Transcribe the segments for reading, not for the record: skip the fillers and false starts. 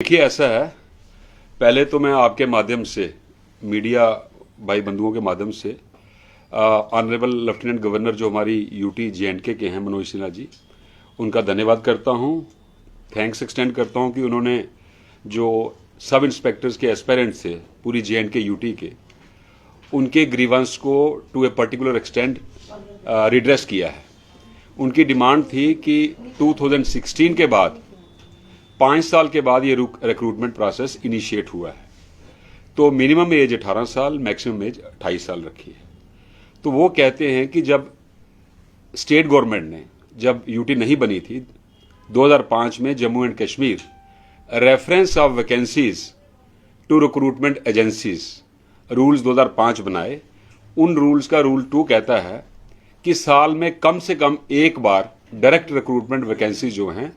देखिए, ऐसा है, पहले तो मैं आपके माध्यम से, मीडिया भाई बंधुओं के माध्यम से ऑनरेबल लेफ्टिनेंट गवर्नर जो हमारी यूटी जे&के के हैं मनोज सिन्हा जी, उनका धन्यवाद करता हूं, थैंक्स एक्सटेंड करता हूं कि उन्होंने जो सब इंस्पेक्टर्स के एस्पेरेंट्स थे पूरी जे&के यूटी के, उनके ग्रीवेंस को to a particular extent redress किया है। उनकी डिमांड थी कि 2016 के बाद 5 साल के बाद ये रिक्रूटमेंट प्रोसेस इनिशिएट हुआ है, तो मिनिमम एज 18 साल, मैक्सिमम एज 28 साल रखी है। तो वो कहते हैं कि जब स्टेट गवर्नमेंट ने, जब यूटी नहीं बनी थी 2005 में, Jammu and Kashmir reference of vacancies to recruitment agencies rules 2005 बनाए। उन रूल्स का रूल 2 कहता है कि साल में कम से कम एक बार डायरेक्ट रिक्रूटमेंट वैकेंसी जो हैं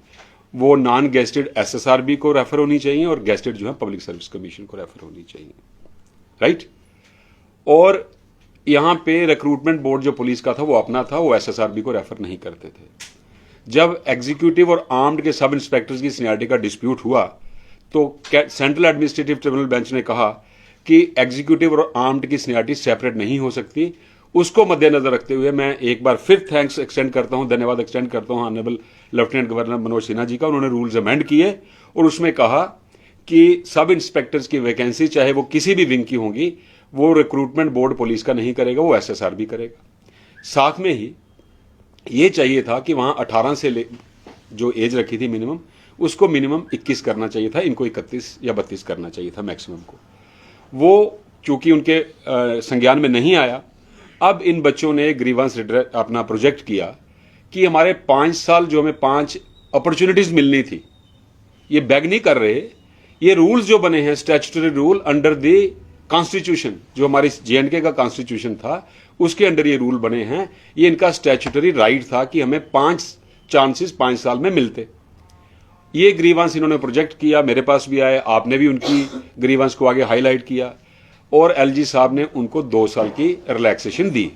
वो नॉन गेस्टेड एसएसआरबी को रेफर होनी चाहिए और गेस्टेड जो है पब्लिक सर्विस कमीशन को रेफर होनी चाहिए, राइट। और यहां पे रिक्रूटमेंट बोर्ड जो पुलिस का था वो अपना था, वो एसएसआरबी को रेफर नहीं करते थे। जब एग्जीक्यूटिव और आर्म्ड के सब इंस्पेक्टर्स की सीनियरिटी का डिस्प्यूट हुआ तो सेंट्रल एडमिनिस्ट्रेटिव ट्रिब्यूनल बेंच ने कहा कि एग्जीक्यूटिव और आर्म्ड की सीनियरिटी सेपरेट नहीं हो सकती। उसको मद्देनजर रखते हुए मैं एक बार फिर थैंक्स एक्सटेंड करता हूं, धन्यवाद एक्सटेंड करता हूं honourable lieutenant governor Manoj Sinha ji का। उन्होंने रूल्स अमेंड किए और उसमें कहा कि सब इंस्पेक्टर्स की वैकेंसी चाहे वो किसी भी विंग की होंगी, वो रिक्रूटमेंट बोर्ड पुलिस का नहीं करेगा, वो एसएसआरबी करेगा। साथ में ही ये चाहिए था कि वहां 18 से जो एज रखी थी मिनिमम, उसको मिनिमम 21 करना चाहिए था, इनको 31 या 32 करना चाहिए था मैक्सिमम को। वो चूंकि उनके संज्ञान में नहीं आया, अब इन बच्चों ने ग्रीवेंस अपना प्रोजेक्ट किया कि हमारे 5 साल जो हमें 5 अपॉर्चुनिटीज मिलनी थी, ये बैग नहीं कर रहे। ये रूल्स जो बने हैं statutory rule under the constitution, जो हमारी जे&के का कॉन्स्टिट्यूशन था उसके अंडर ये रूल बने हैं। ये इनका स्टैट्यूटरी राइट था कि हमें 5 चांसेस 5 साल में मिलते। ये ग्रीवेंस इन्होंने प्रोजेक्ट किया, मेरे पास भी आए, आपने भी उनकी ग्रीवेंस को आगे हाईलाइट किया और एलजी साहब ने उनको 2 साल की रिलैक्सेशन दी,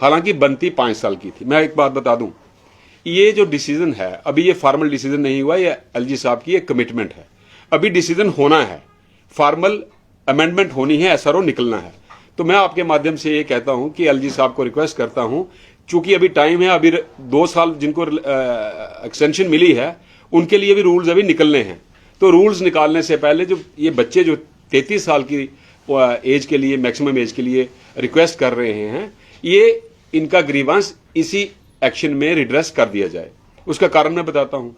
हालांकि बनती 5 साल की थी। मैं एक बात बता दूं, ये जो डिसीजन है अभी ये फॉर्मल डिसीजन नहीं हुआ, ये एलजी साहब की एक कमिटमेंट है। अभी डिसीजन होना है, फॉर्मल अमेंडमेंट होनी है, एसआरओ निकलना है। तो मैं आपके माध्यम से ये कहता हूं कि एलजी साहब को रिक्वेस्ट करता हूं, चूंकि अभी टाइम है, अभी 2 साल जिनको एक्सटेंशन मिली है उनके लिए भी रूल्स अभी निकलने हैं। तो रूल्स निकालने से पहले जो ये बच्चे जो 33 साल की एज के लिए, मैक्सिमम एज के लिए रिक्वेस्ट कर रहे हैं, ये इनका ग्रीवेंस इसी एक्शन में रिड्रेस कर दिया जाए। उसका कारण मैं बताता हूं।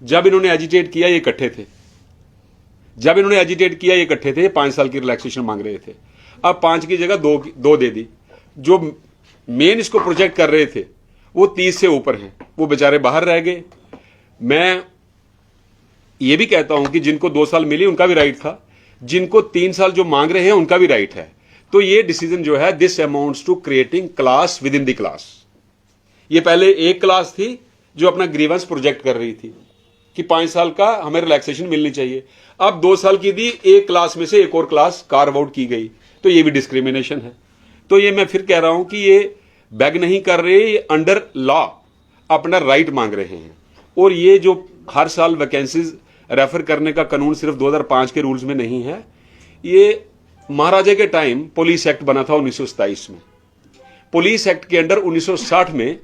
जब इन्होंने एजिटेट किया ये इकट्ठे थे, 5 साल की रिलैक्सेशन मांग रहे थे। अब 5 की जगह 2 दे दी। जो मेन इसको प्रोजेक्ट कर रहे थे वो 30 से ऊपर हैं, वो बेचारे बाहर रह गए। मैं ये भी कहता हूं कि जिनको 2 साल मिली उनका भी राइट था, जिनको 3 साल जो मांग रहे हैं उनका भी राइट है। तो ये डिसीजन जो है, this amounts to creating class within the class. ये पहले एक क्लास थी जो अपना ग्रीवेंस प्रोजेक्ट कर रही थी कि 5 साल का हमें रिलैक्सेशन मिलनी चाहिए। अब 2 साल की दी, एक क्लास में से एक और क्लास कार्व आउट की गई, तो ये भी डिस्क्रिमिनेशन है। तो ये मैं फिर कह रहा हूं कि ये बैग नहीं कर रहे, ये अंडर लॉ अपना राइट मांग रहे हैं। और ये जो हर साल वैकेंसीज रेफर करने का कानून सिर्फ 2005 के रूल्स में नहीं है, ये महाराजा के टाइम पुलिस एक्ट बना था 1927 में। पुलिस एक्ट के अंडर 1960 में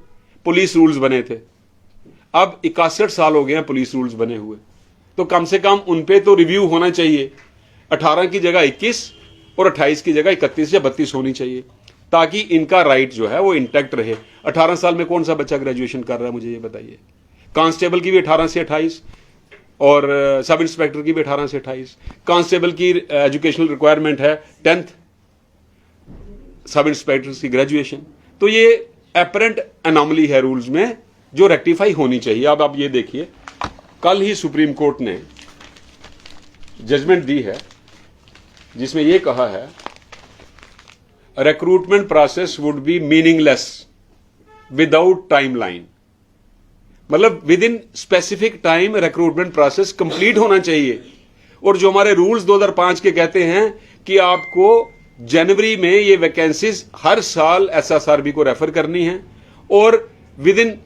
पुलिस रूल्स बने थे। अब 61 साल हो गए हैं पुलिस रूल्स बने हुए, तो कम से कम उन पे तो रिव्यू होना चाहिए। 18 की जगह 21 और 28 की जगह 31 या 32 होनी चाहिए, ताकि इनका राइट जो है वो इंटैक्ट रहे। 18 साल में कौन सा बच्चा ग्रेजुएशन कर रहा है, मुझे ये बताइए। कांस्टेबल की भी 18 से 28 और सब इंस्पेक्टर की भी 18 से 28। कांस्टेबल की एजुकेशनल रिक्वायरमेंट है 10th, सब इंस्पेक्टर्स की ग्रेजुएशन। तो ये एपरेंट एनॉमली है रूल्स में, जो रेक्टिफाई होनी चाहिए। अब आप ये देखिए, कल ही सुप्रीम कोर्ट ने जजमेंट दी है जिसमें यह कहा है, recruitment process would be meaningless without timeline. मतलब within specific time recruitment process complete होना चाहिए। और जो हमारे रूल्स 2005 के कहते हैं कि आपको जनवरी में ये वैकेंसीज हर साल एसएसआरबी को रेफर करनी है और विद इन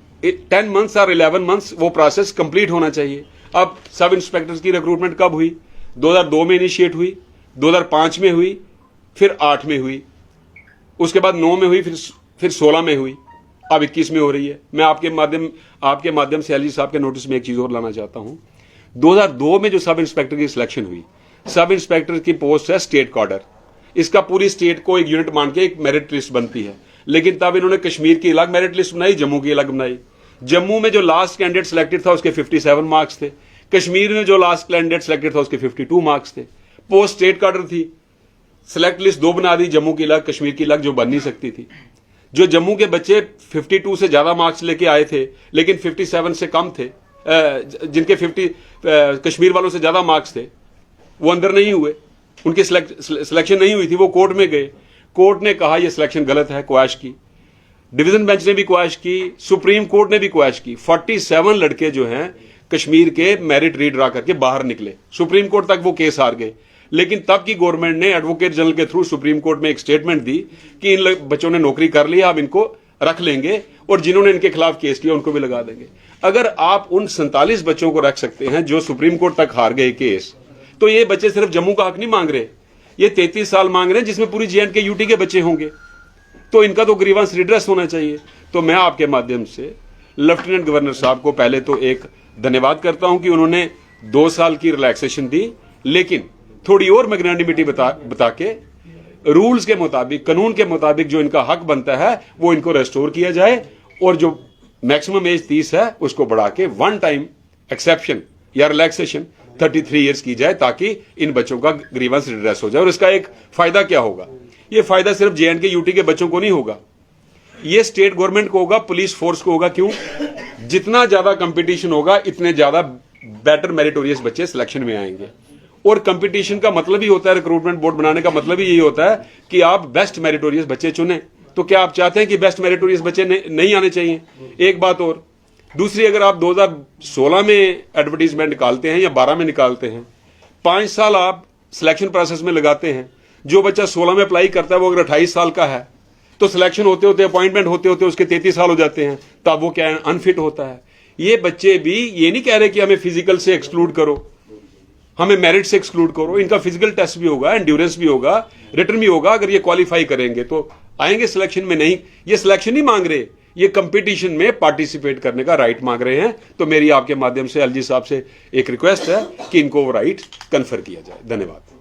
10 मंथ्स और 11 मंथ्स वो प्रोसेस कंप्लीट होना चाहिए। अब सब इंस्पेक्टर्स की रिक्रूटमेंट कब हुई? 2002 में इनिशिएट हुई, 2005 में हुई, फिर 8 में हुई, उसके बाद 9 में हुई, फिर 16 में हुई, अब 21 में हो रही है। मैं आपके माध्यम से एलजी साहब के नोटिस में एक चीज और लाना चाहता हूं। 2002 में जो सब इंस्पेक्टर की सिलेक्शन हुई, सब इंस्पेक्टर की पोस्ट है स्टेट कॉर्डर, इसका पूरी स्टेट को एक यूनिट मान के एक मेरिट लिस्ट बनती है, लेकिन तब इन्होंने कश्मीर की अलग मेरिट लिस्ट बनाई, जम्मू की अलग बनाई। जम्मू में जो लास्ट कैंडिडेट सिलेक्टेड था उसके 57 मार्क्स थे, कश्मीर में जो लास्ट कैंडिडेट सिलेक्टेड था उसके 52 मार्क्स थे। पोस्ट स्टेट कॉर्डर थी, सिलेक्ट लिस्ट दो बना दी, जम्मू की अलग कश्मीर की अलग, जो बन नहीं सकती थी। जो जम्मू के बच्चे 52 से ज्यादा मार्क्स लेके आए थे लेकिन 57 से कम थे, जिनके 50 कश्मीर वालों से ज्यादा मार्क्स थे, वो अंदर नहीं हुए, उनकी सिलेक्शन नहीं हुई थी, वो कोर्ट में गए। कोर्ट ने कहा यह सिलेक्शन गलत है, क्वैश की, डिवीजन बेंच ने भी क्वैश की, सुप्रीम कोर्ट ने भी क्वैश की। 47 लड़के जो हैं कश्मीर के मेरिट रीड्रा करके बाहर निकले, सुप्रीम कोर्ट तक वो केस हार गए। लेकिन तब की गवर्नमेंट ने एडवोकेट जनरल के थ्रू सुप्रीम कोर्ट में एक स्टेटमेंट दी कि इन बच्चों ने नौकरी कर लिया, अब इनको रख लेंगे और जिन्होंने इनके खिलाफ केस किया उनको भी लगा देंगे। अगर आप उन 47 बच्चों को रख सकते हैं जो सुप्रीम कोर्ट तक हार गए केस, तो ये बच्चे सिर्फ जम्मू का हक नहीं मांग रहे, ये 33 साल मांग रहे हैं जिसमें पूरी JNK यूटी के बच्चे होंगे, तो इनका तो ग्रीवेंस रिड्रेस होना चाहिए। तो मैं आपके माध्यम से लेफ्टिनेंट गवर्नर साहब को पहले तो एक धन्यवाद करता हूं कि उन्होंने 2 साल की रिलैक्सेशन दी, लेकिन थोड़ी और मैग्नानिमिटी बता के रूल्स के मुताबिक, कानून के मुताबिक जो इनका हक बनता है वो इनको रेस्टोर किया जाए, और जो मैक्सिमम एज 30 है उसको बढ़ा के 1 टाइम एक्सेप्शन या रिलैक्सेशन 33 ईयर्स की जाए, ताकि इन बच्चों का ग्रीवेंस रिड्रेस हो जाए। और इसका एक फायदा क्या होगा? ये फायदा सिर्फ JNK यूटी के बच्चों को नहीं होगा, ये स्टेट गवर्नमेंट को होगा, पुलिस फोर्स को होगा। क्यों? जितना ज्यादा कंपटीशन होगा इतने ज्यादा बेटर मेरिटोरियस बच्चे सिलेक्शन में आएंगे। और कंपटीशन का मतलब ही होता है, रिक्रूटमेंट बोर्ड बनाने का मतलब ही यही होता है कि आप बेस्ट मेरिटोरियस बच्चे चुने। तो क्या आप चाहते हैं कि बेस्ट मेरिटोरियस बच्चे नहीं आने चाहिए? एक बात और। दूसरी, अगर आप 2016 में एडवर्टीजमेंट निकालते हैं या 12 में निकालते हैं, 5 साल आप सिलेक्शन प्रोसेस में लगाते हैं, जो बच्चा 16 में अप्लाई करता है वो अगर 28 साल का है तो सिलेक्शन होते होते, अपॉइंटमेंट होते होते उसके 33 साल हो जाते हैं, तब वो क्या अनफिट होता है। ये बच्चे भी ये नहीं कह रहे कि हमें फिजिकल से एक्सक्लूड करो, हमें मेरिट से एक्सक्लूड करो, इनका फिजिकल टेस्ट भी होगा, एंड्योरेंस भी होगा, रिटर्न भी होगा। अगर ये क्वालिफाई करेंगे तो आएंगे सिलेक्शन में। नहीं, ये सिलेक्शन नहीं मांग रहे, ये कंपटीशन में पार्टिसिपेट करने का राइट मांग रहे हैं। तो मेरी आपके माध्यम से एलजी साहब से एक रिक्वेस्ट है कि इनको वो राइट कन्फर किया जाए। धन्यवाद।